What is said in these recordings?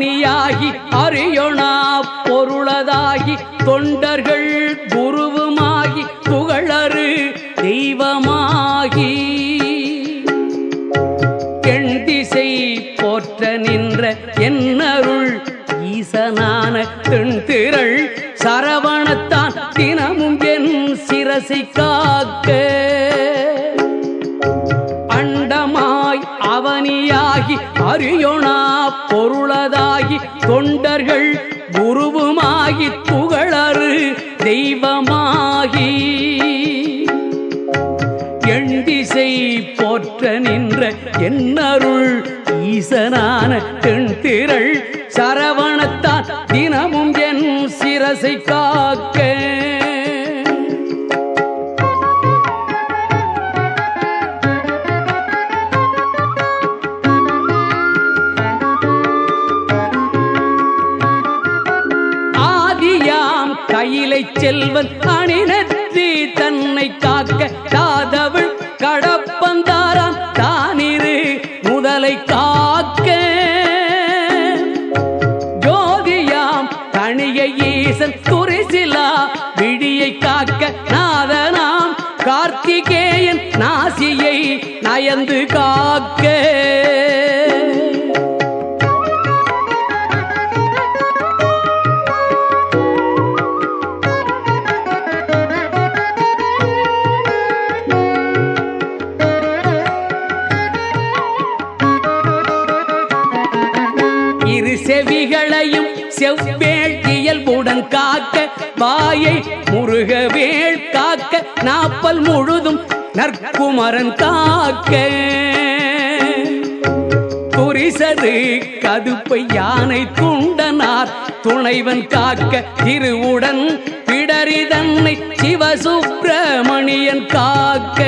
அவனியாகி அறியொணா பொருளதாகி தொண்டர்கள் குருவுமாகி புகழறு தெய்வமாகி எண் திசை போற்ற நின்ற என்னருள் ஈசனான தென்திரள் சரவணத்தான் தினமும் என் சிரசை காக்க அண்டமாய் அவனியாகி அறியொணா பொருளதாகி தொண்டர்கள் குருவுமாகி புகழறு தெய்வமாகி எண் திசை போற்ற நின்ற என்னருள் ஈசனான தென்திரள் சரவணத்தான் தினமும் என் சிரசை காக்க ஆதியாம் கையிலை செல்வன் அணிநெற்றி தன்னை காக்க காதவள் கடப்பந்தாராம் தானிரு முதலை காக்க ஜோதியாம் தனிய ஈசன் துரிசிலா விழியை காக்க நாதனாம் கார்த்திகேயன் நாசியை நயந்து காக்க இரு செவிகளையும் செவ்வேள் இயல்புடன் காக்க வாயை முருகவேள் காக்க நாப்பல் முழுதும் நற்குமரன் காக்க துரிசது கதுப்பை யானை துண்டனார் துணைவன் காக்க திருவுடன் பிடரி தன்னை சிவசுப்பிரமணியன் காக்க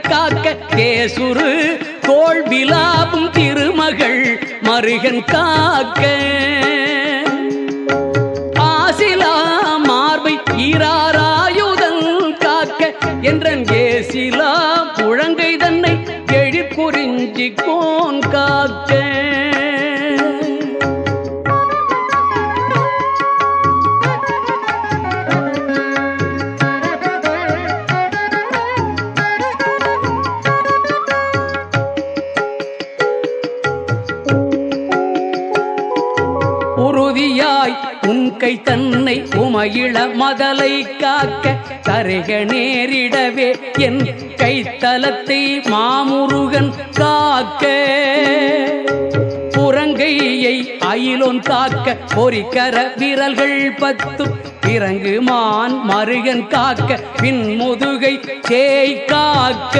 காக்க கேசுரு தோல் விலாவும் திருமகள் மருகன் காக்க ஆசிலா மார்பை ஈராராயுதன் காக்க என்றன் ஏசிலா புழங்கை தன்னை எழிற்குறிஞ்சி கோன் காக்க உறுதியாய் உன் கை தன்னை உமையிள மதலை காக்க கரைக நேரிடவே என் கைத்தலத்தை மாமுருகன் காக்க புறங்கையை அயிலோன் காக்க பொறிக்கர விரல்கள் 10 பிறங்கு மான் மருகன் காக்க பின் முதுகை சேய் காக்க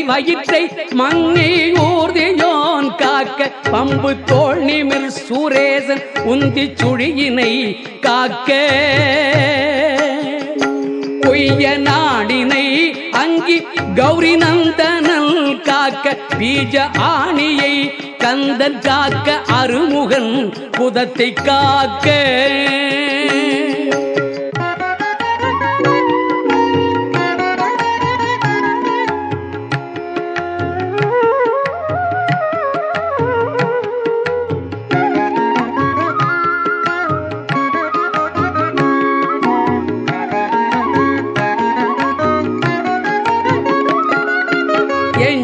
வயிற்றை மங்கை ஊர்தியோன் காக்க பம்பு தோள் நிமிர் சூரேசன் உந்தி சுழியினை காக்க பொய்ய நாடினை அங்கி கௌரி நந்தனல் காக்க பீஜ ஆணியை கந்தன் காக்க அருமுகன் புதத்தை காக்க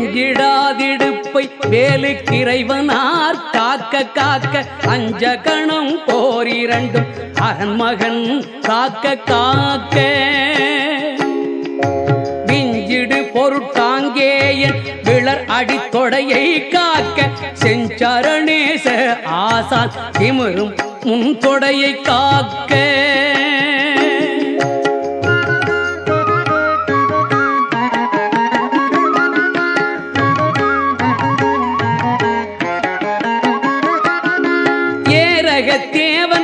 எஞ்சிடாதிடுப்பை வேலுக்கிறைவனார் காக்க காக்க அஞ்ச கணம் போரிரண்டும் அரண்மகன் காக்க காக்க விஞ்சிடு பொருட்டாங்கேயன் விளர் அடித்தொடையை காக்க செஞ்சரணேச ஆசான் திமிரும் முன் தொடையை காக்க தேவன்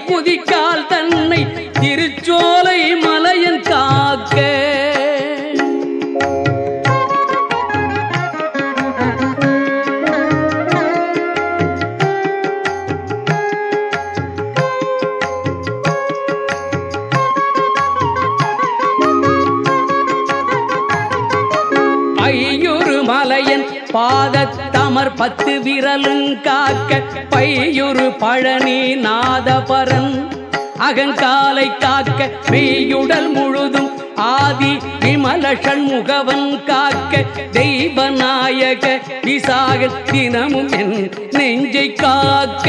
குதிக்கால் தன்னை திருச்சோலை மலையன் காக்க ஐயுறு மலையன் பாதத்தமர் 10 விரலும் காக்க பையுறு பழனி நாதபரன் அகங்காலை காக்க மெய்யுடல் முழுதும் ஆதி விமல ஷண்முகவன் காக்க தெய்வநாயக விசாக தினமும் என் நெஞ்சை காக்க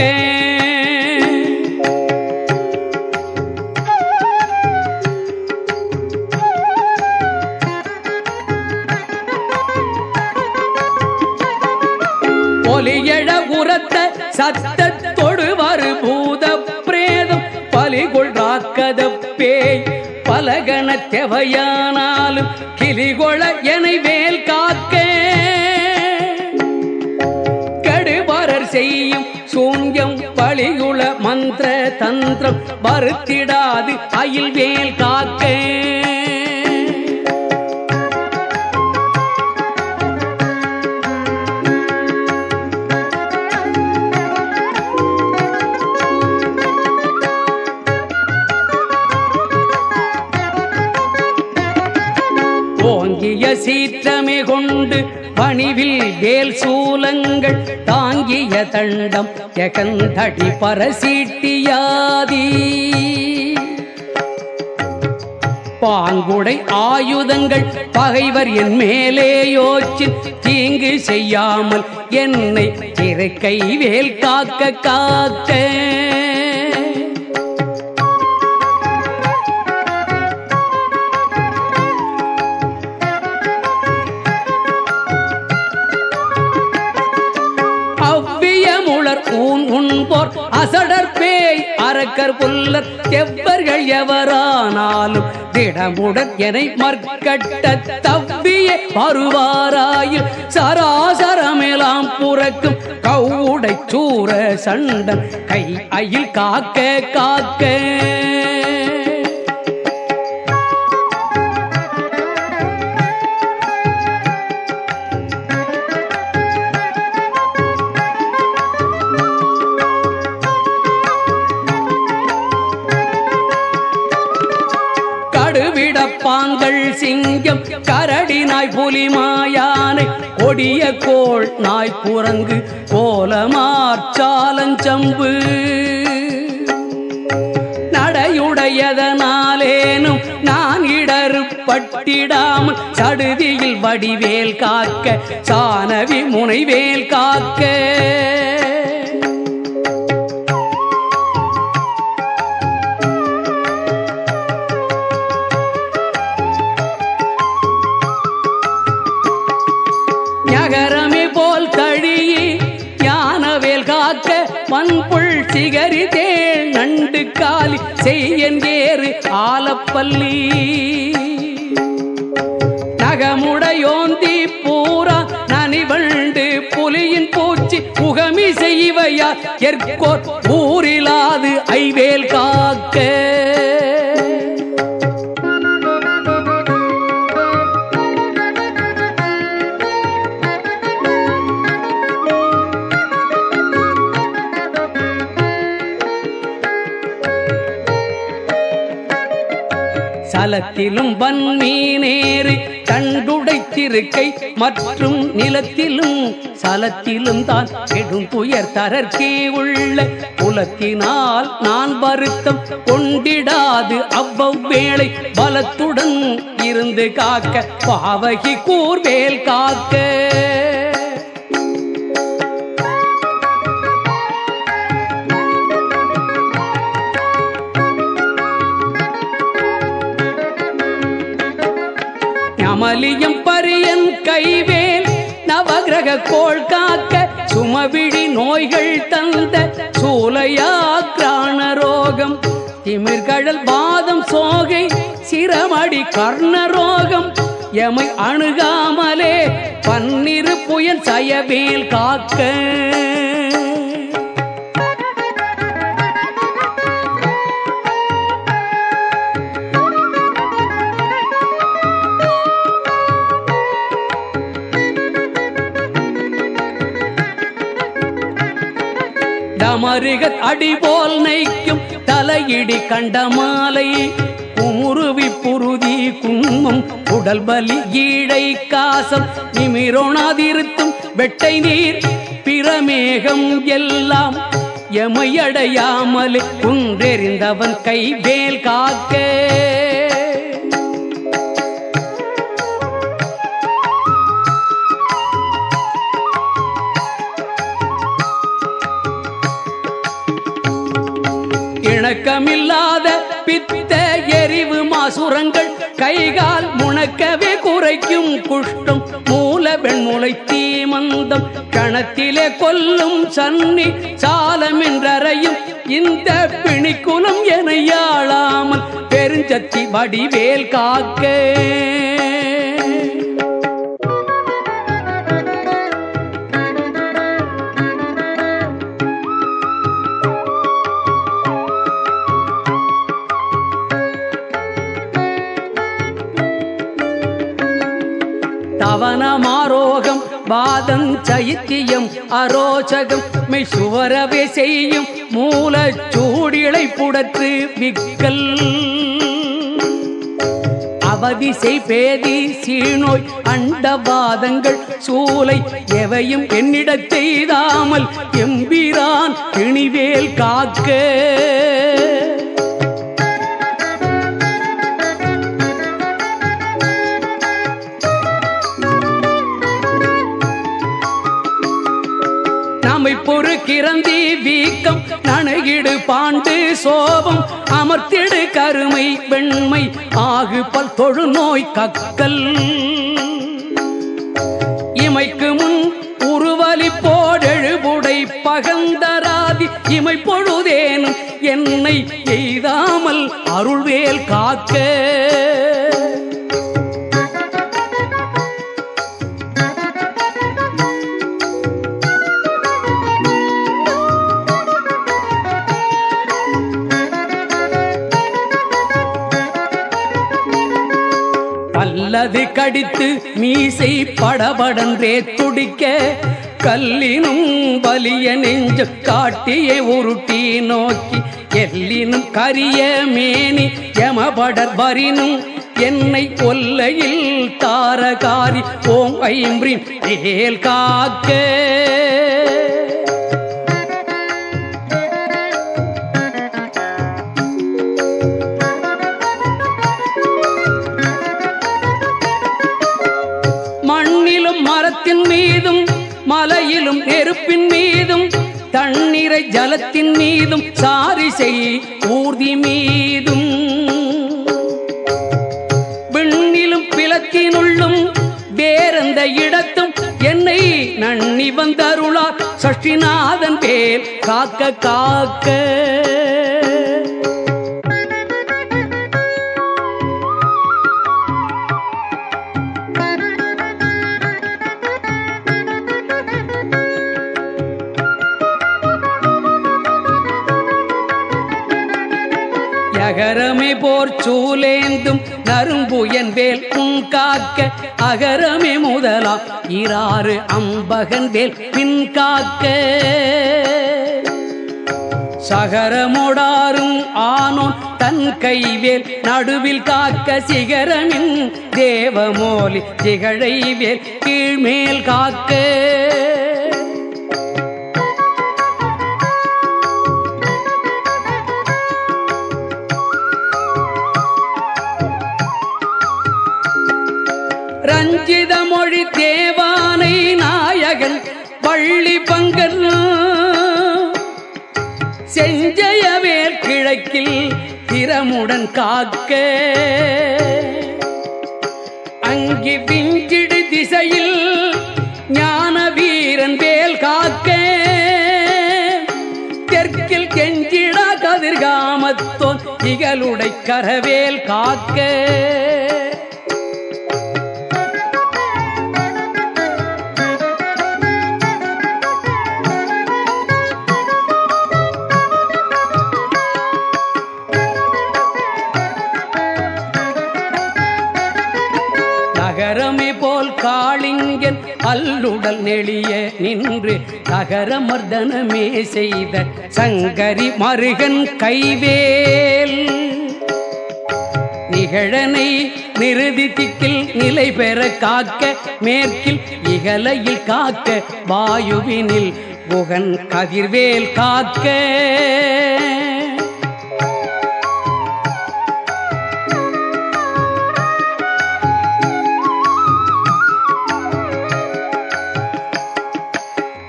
ஒலியழ உரத்த சத்தத்தொடு வரு பூத பிரேதம் பலிகொள் ராக்கத பேய் பலகன தெவையானாலும் கிளிகொள எனை வேல் காக்க கடுபரர் செய்யும் சூன்யம் பலிகுள மந்திர தந்திரம் வருத்திடாது அயில் வேல் காக்க ஓங்கிய சீற்றமே கொண்டு பணிவில் வேல் சூலங்கள் தாங்கிய தண்டம் எகந்தடி பரசீட்டியாதி பாங்குடை ஆயுதங்கள் பகைவர் என் மேலே யோச்சு தீங்கு செய்யாமல் என்னை திருக்கை வேல் காக்க காக்க உண்போர் அசடர் பேய் அரக்கர் புல்லர் எவர்கள் எவரானாலும் திடமுடன் எனை மற்கட்ட தவ்விய வருவாராயில் சராசரமெல்லாம் புறக்கும் கவுடை சூர சண்டன் கை அயில் காக்க காக்க பாங்கள் சிங்கம் கரடினாய் புலிமாயானை கொடிய கோள் நாய் குரங்கு கோலமார்ச்சாலஞ்சம்பு நடையுடையதனாலேனும் நான் இடறு பட்டிடாமல் சடுதியில் வடிவேல் காக்க சானவி முனைவேல் காக்க நகரமே போல் தழியே யானவேல் காக்க மண்புள் சிகரி தேள் நண்டு காலி செய்யேறு ஆலப்பள்ளி நகமுடையோந்தி பூரா நனிவண்டு புலியின் பூச்சி புகமி செய்வையா எற்கோர் ஊரிலாது ஐவேல் காக்க சலத்திலும் வன்மீனேறு கண்டுடைத்திருக்கை மற்றும் நிலத்திலும் சலத்திலும் தான் கெடும் துயர் தரற்கே உள்ள புலத்தினால் நான் வருத்தம் கொண்டிடாது அவ்வவேளை பலத்துடன் இருந்து காக்க பாவகி கூர்வேல் காக்க அமலியம் பரியன் கைவேல் நவகிரக கோள் காக்க சுமவிழி நோய்கள் தந்த சூலையாக்ரான ரோகம் திமிர்கழல் வாதம் சோகை சிரமடி கர்ணரோகம் எமை அணுகாமலே பன்னிரு புயல் சயவேல் காக்க மருகத் அடிபோல் நைக்கும் தலையிடி கண்ட மாலை குமுருவி புருதி குன்மம் உடல் பலி ஈழை காசம் நிமிரோணாதிருத்தும் வெட்டை நீர் பிரமேகம் எல்லாம் எமையடையாமலே குன்றெறிந்தவன் கைவேல் காக்க இணக்கமில்லாத பித்த எரிவு மாசுரங்கள் கைகால் முணக்கவே குறைக்கும் குஷ்டம் மூல வெண்முளை தீமந்தம் கணத்திலே கொல்லும் சன்னி சாலமென்றறையும் இந்த பிணிக்குலம் என யாழாமல் பெருஞ்சத்தி வடிவேல் காக்க தவனமாரோகம் வாதம் சைத்தியம் அரோச்சகம் மெய்சுவரவே செய்யும் மூல சூடிளை புடற்று விக்கல் அவதிசை பேதி சீநோய் அண்டவாதங்கள் சூலை எவையும் என்னிடத் செய்தாமல் எம்பிரான் திணிவேல் காக்க பொறுக்கிறந்தி வீக்கம் நனகிடு பாண்டு சோபம் அமர்த்திடு கருமை வெண்மை ஆகு பல் தொழு நோய் கக்கல் இமைக்கு முன் உருவலி போடெழுபுடை பகந்தராதி இமை பொழுதேனும் என்னை எய்தாமல் அருள்வேல் காக்க அல்லது கடித்து மீசை படபடன்றே துடிக்க கல்லினும் வலிய நெஞ்சு காட்டியே உருட்டி நோக்கி எல்லினும் கரிய மேனி யமபடர் வரினும் என்னை கொல்லையில் தாரகாரி ஓம் ஐம்ரீம் வேல் காக்க மரத்தின் மீதும் மலையிலும் நெருப்பின் மீதும் தண்ணீரை ஜலத்தின் மீதும் சாரிசை ஊர்தி மீதும் விண்ணிலும் பிளத்தினுள்ளும் வேறெந்த இடத்தும் என்னை நன்னி வந்தருளார் சஷ்டிநாதன் வேல் காக்க காக்க அகரமே போர் சூலேந்தும் நரும்புயன் வேல் உன் காக்க அகரமே முதலாம் இராறு அம்பகன் வேல் பின் காக்க சகரமோடாரும் ஆனோன் தன் கைவேல் நடுவில் காக்க சிகரமின் தேவமோலி திகழை வேல் கீழ்மேல் காக்க ரஞ்சித மொழி தேவானை நாயகன் பள்ளி பங்கன் செஞ்சயவேல் கிழக்கில் திறமுடன் காக்க அங்கி விஞ்சிடு திசையில் ஞான வீரன் வேல் காக்க தெற்கில் கெஞ்சிடா கதிர்காமத்தோன் இகலுடை கரவேல் காக்க நகரமே போல் காளிங்கன் கல்லுடல் நெளிய நின்று தகர மர்தனமே செய்த சங்கரி மருகன் கைவேல் நிகழனை நிறுதி திக்கில் நிலை பெற காக்க மேற்கில் இகலையில் காக்க வாயுவினில் புகன் கதிர்வேல் காக்க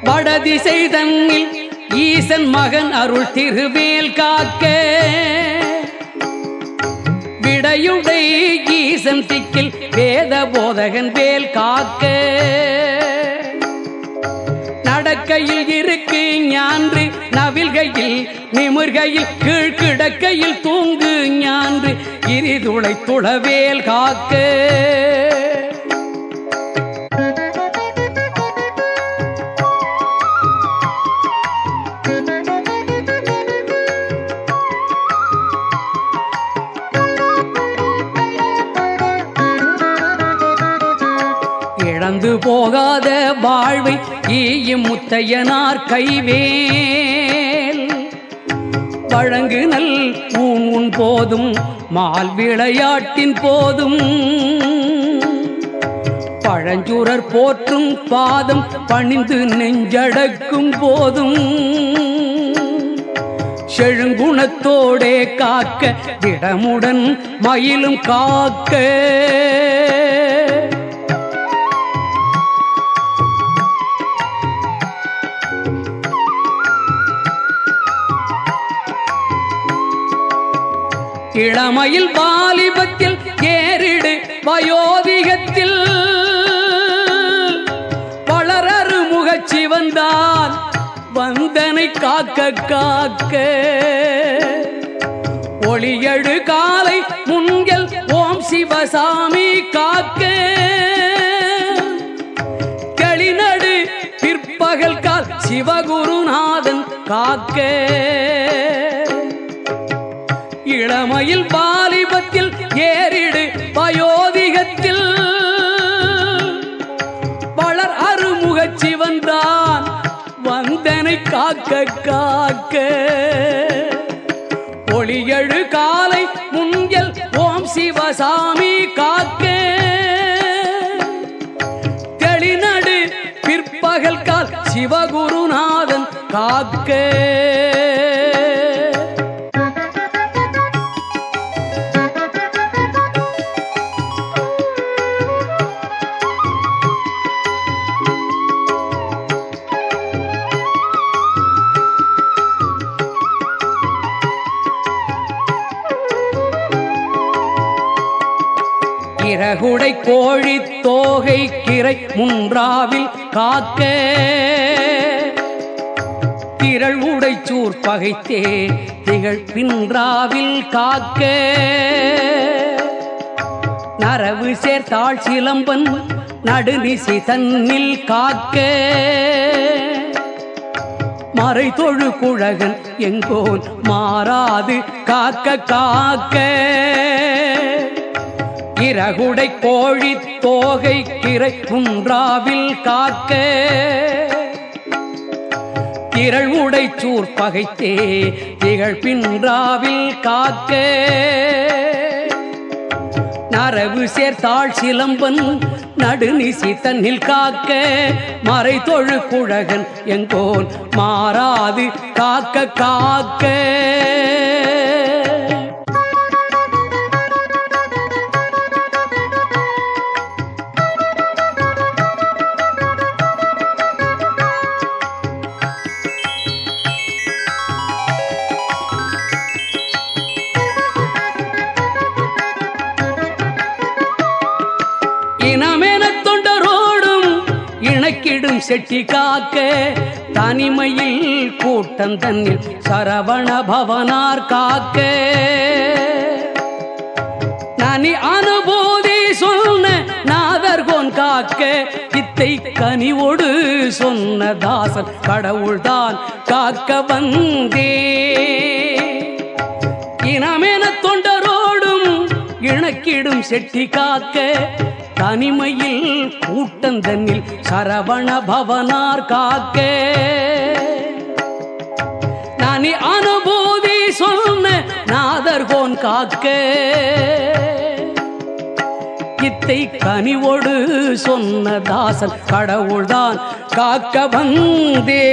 வடதிசை தன்னில் ஈசன் மகன் அருள் திருவேல் காக்க விடையுடை ஈசன் திக்கில் வேத போதகன் வேல் காக்க நடக்கையில் இருக்கு ஞான்று நவில்கையில் நிமிர்கையில் கீழ்கிடக்கையில் தூங்கு ஞான்று இரிதுளை துளவேல் காக்க இழந்து போகாத வாழ்வை ஈயும் முத்தையனார் கைவேல் வழங்கு நல் ஊன் போதும் மால் விளையாட்டின் போதும் பழஞ்சுரர் போற்றும் பாதம் பணிந்து நெஞ்சடக்கும் போதும் செழுங்குணத்தோடே காக்க திடமுடன் மயிலும் காக்க இளமையில் வாலிபத்தில் ஏறிடு வயோதிகத்தில் வளரறு முகச்சி வந்தான் வந்தனை காக்க காக்க ஒளியடு காலை முன்கள் ஓம் சிவசாமி காக்க களிநடு பிற்பகல் கால் சிவகுருநாதன் காக்க இளமையில் வாலிபத்தில் ஏறிடு வயோதிகத்தில் வளர் அருமுகச்சி வந்தான் வந்தனை காக்க காக்க ஒளியழு காலை முன்கள் ஓம் சிவசாமி காக்க தெளிநடு பிற்பகல் கால் சிவகுருநாதன் காக்க இறகுடை கோழி தோகை கிரை முன்றாவில் காக்க திரள் உடைச்சூர் பகைத்தே திகழ் பின்றாவில் காக்க நரவு சேர்த்தாள் சிலம்பன் நடுநிசி தன்னில் காக்க மறை தொழு குழகன் எங்கோன் மாறாது காக்க காக்க இறகுடை கோழி தோகை கிரை குன்றாவில் காக்க திரள் உடைச்சூர் பகைத்தே திகழ் பின்றாவில் காக்க நரவு சேர்த்தாள் சிலம்பன் நடுநிசி தன்னில் காக்க மறை தொழு குழகன் எங்கோன் மாறாது காக்க காக்க செட்டி காக்க தனிமையில் கூட்டம் தன்னில் சரவண பவனார் காக்க நனி அனுபூதி சொன்ன நாதர்கோன் காக்க இத்தை கனிவோடு சொன்ன தாசன் கடவுள்தான் காக்க வந்தே இனமென தொண்டரோடும் இணக்கிடும் செட்டி காக்க தனிமையில் கூட்டந்தன்னில் சரவண பவனார் காக்க நனி அனுபூதி சொன்ன நாதர்கோன் காக்க இத்தை கனிவோடு சொன்ன தாசன் கடவுள்தான் காக்க வந்தே